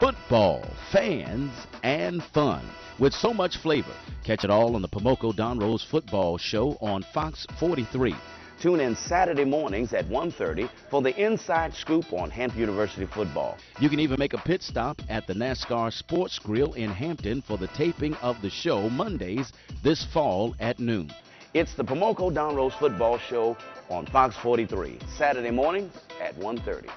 football, fans, and fun with so much flavor. Catch it all on the Pomoco Don Rose Football Show on Fox 43. Tune in Saturday mornings at 1:30 for the inside scoop on Hampton University football. You can even make a pit stop at the NASCAR Sports Grill in Hampton for the taping of the show Mondays this fall at noon. It's the Pomoco Don Rose Football Show on Fox 43, Saturday mornings at 1:30.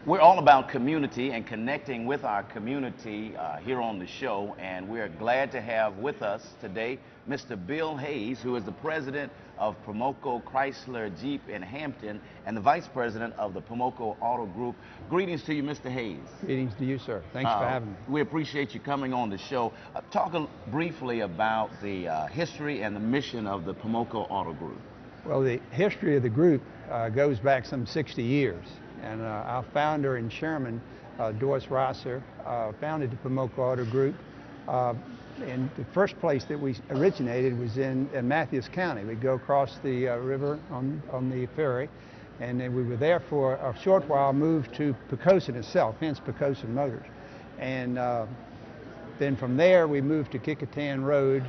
We're all about community and connecting with our community here on the show, and we're glad to have with us today Mr. Bill Hayes, who is the president of Pomoco Chrysler Jeep in Hampton and the vice president of the Pomoco Auto Group. Greetings to you, Mr. Hayes. Greetings to you, sir. Thanks for having me. We appreciate you coming on the show. Talk briefly about the history and the mission of the Pomoco Auto Group. Well, the history of the group goes back some 60 years. And our founder and chairman, Doris Rosser, founded the Pomoco Auto Group. And the first place that we originated was in Matthews County. We'd go across the river on the ferry, and then we were there for a short while, moved to Pocosin itself, hence Pocosin Motors. And then from there, we moved to Kecoughtan Road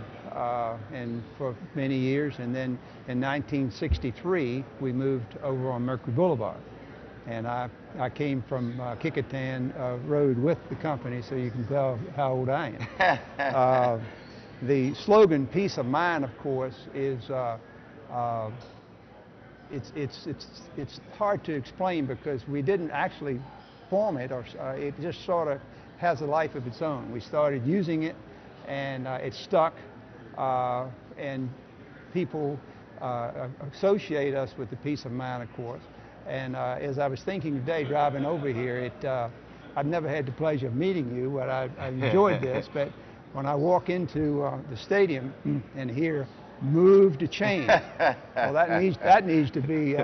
and for many years. And then in 1963, we moved over on Mercury Boulevard. And I came from Kecoughtan Road with the company, so you can tell how old I am. The slogan "Peace of Mind," of course, is it's hard to explain because we didn't actually form it, or it just sort of has a life of its own. We started using it, and it stuck, and people associate us with the peace of mind, of course. And as I was thinking today, driving over here, I've never had the pleasure of meeting you, but I enjoyed this. But when I walk into the stadium and hear "move to change," well, that needs to be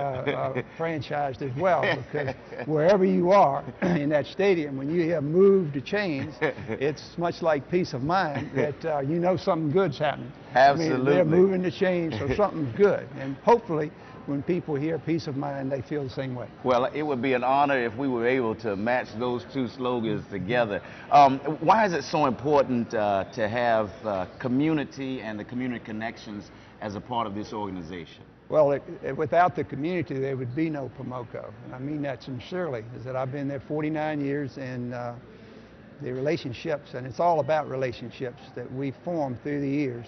franchised as well, because wherever you are in that stadium, when you hear "move to change," it's much like peace of mind that you know something good's happening. Absolutely. I mean, they're moving to change, so something's good, and hopefully, when people hear peace of mind, they feel the same way. Well, it would be an honor if we were able to match those two slogans together. Why is it so important to have community and the community connections as a part of this organization? Well, without the community, there would be no Pomoco. And I mean that sincerely, is that I've been there 49 years, and the relationships, and it's all about relationships that we formed through the years,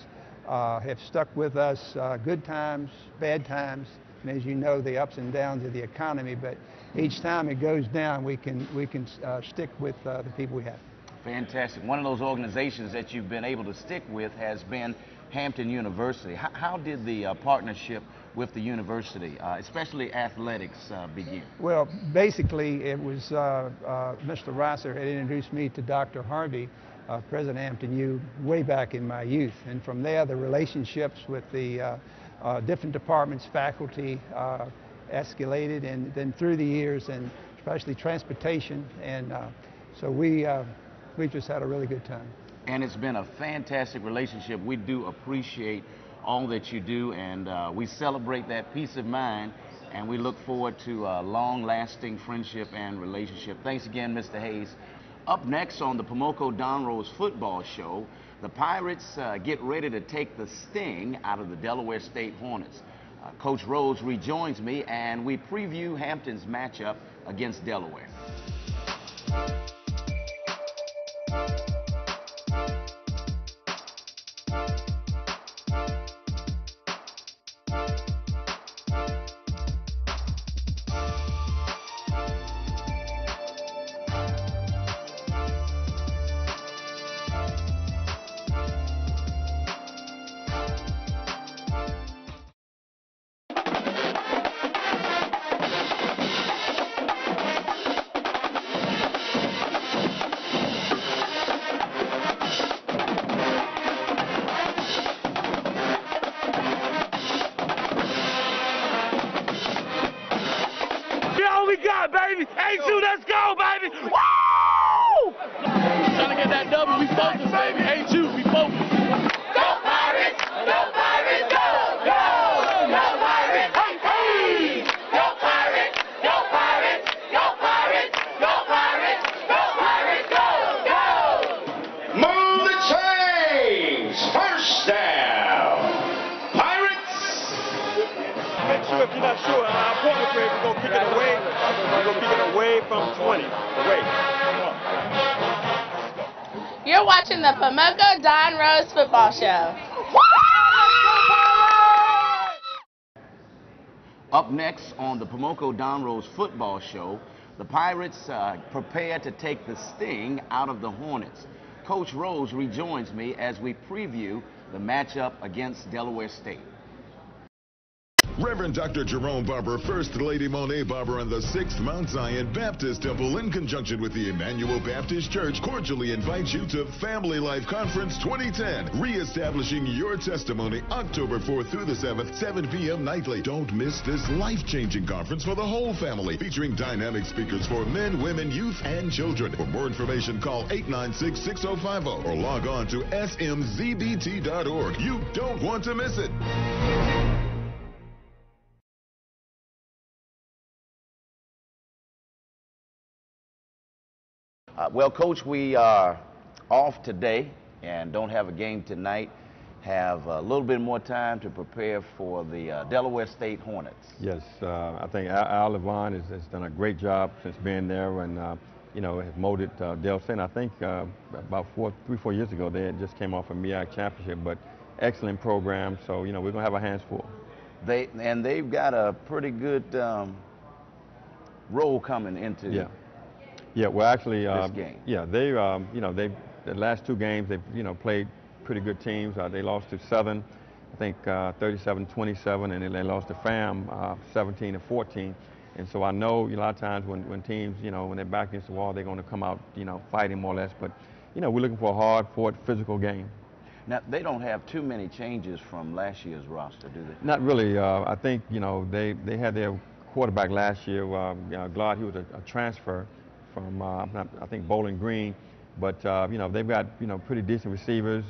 have stuck with us, good times, bad times, and as you know, the ups and downs of the economy. But each time it goes down, we can stick with the people we have. Fantastic. One of those organizations that you've been able to stick with has been Hampton University. How did the partnership with the university, especially athletics, begin? Well, basically, it was Mr. Rosser had introduced me to Dr. Harvey, President Hampton U, way back in my youth. And from there, the relationships with the different departments, faculty, escalated, and then through the years, and especially transportation. And so we just had a really good time. And it's been a fantastic relationship. We do appreciate all that you do, and we celebrate that peace of mind, and we look forward to a long-lasting friendship and relationship. Thanks again, Mr. Hayes. Up next on the Pomoco Don Rose Football Show, the Pirates get ready to take the sting out of the Delaware State Hornets. Coach Rose rejoins me, and we preview Hampton's matchup against Delaware. We all we got, baby. A2, let's go, baby. Woo! Trying to get that W, we focus, baby. A2, we focus. Go Pirates! Go Pirates! Go! Go! Go Pirates! Hey, hey! Go Pirates! Go Pirates! Go Pirates! Go Pirates! Go Pirates! Go! Go! Move the chains! First down! Pirates! Make sure if you're not sure, our point grade, we're going to kick it away. We're going to kick it away from 20. Away. Come on. You're watching the Pomoco Don Rose Football Show. Up next on the Pomoco Don Rose Football Show, the Pirates prepare to take the sting out of the Hornets. Coach Rose rejoins me as we preview the matchup against Delaware State. Reverend Dr. Jerome Barber, First Lady Monet Barber, and the 6th Mount Zion Baptist Temple, in conjunction with the Emmanuel Baptist Church, cordially invite you to Family Life Conference 2010, reestablishing your testimony, October 4th through the 7th, 7 p.m. nightly. Don't miss this life-changing conference for the whole family, featuring dynamic speakers for men, women, youth, and children. For more information, call 896-6050 or log on to smzbt.org. You don't want to miss it. Well, Coach, we are off today and don't have a game tonight. Have a little bit more time to prepare for the Delaware State Hornets. Yes, I think Al Levine has done a great job since being there, and you know, has molded Del State. I think about 3-4 years ago they had just came off a MEAC championship, but excellent program. So you know, we're gonna have our hands full. They've got a pretty good role coming into. Yeah. Yeah, well, actually, this game. Yeah, they, you know, the last 2 games they've, you know, played pretty good teams. They lost to Southern, I think 37-27, and then they lost to FAM 17-14. And so I know a lot of times when teams, you know, when they're back against the wall, they're going to come out, you know, fighting more or less. But you know, we're looking for a hard-fought, physical game. Now, they don't have too many changes from last year's roster, do they? Not really. I think, you know, they had their quarterback last year, Glad. He was a transfer from I think Bowling Green, but you know, they've got, you know, pretty decent receivers.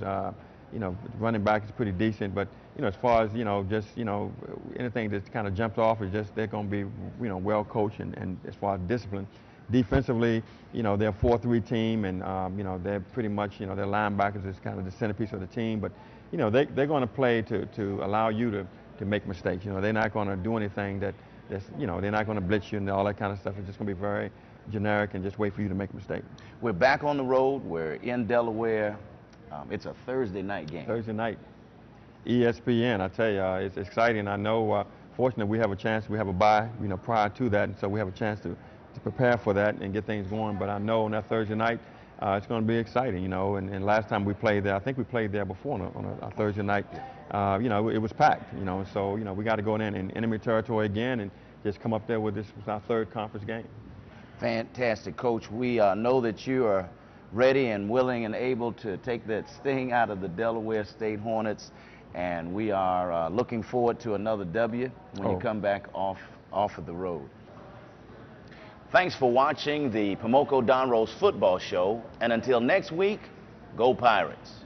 You know, running back is pretty decent, but you know, as far as, you know, just, you know, anything that kind of jumps off is just they're going to be, you know, well coached, and as far as discipline. Defensively, you know, they're a 4-3 team, and you know, they're pretty much, you know, their linebackers is kind of the centerpiece of the team, but you know, they're going to play to allow you to make mistakes. You know, they're not going to do anything that's, you know, they're not going to blitz you and all that kind of stuff. It's just going to be very generic and just wait for you to make a mistake. We're back on the road. We're in Delaware. It's a Thursday night game. Thursday night. ESPN, I tell you, it's exciting. I know, fortunately, we have a chance. We have a bye, you know, prior to that, and so we have a chance to prepare for that and get things going. But I know on that Thursday night, it's going to be exciting, you know. And last time we played there, I think we played there before on a Thursday night. You know, it was packed, you know. So, you know, we got to go in enemy territory again and just come up there with this was our 3rd conference game. Fantastic, Coach. We know that you are ready and willing and able to take that sting out of the Delaware State Hornets, and we are looking forward to another W when you come back off of the road. Thanks for watching the Pomoco Don Rose Football Show, and until next week, go Pirates.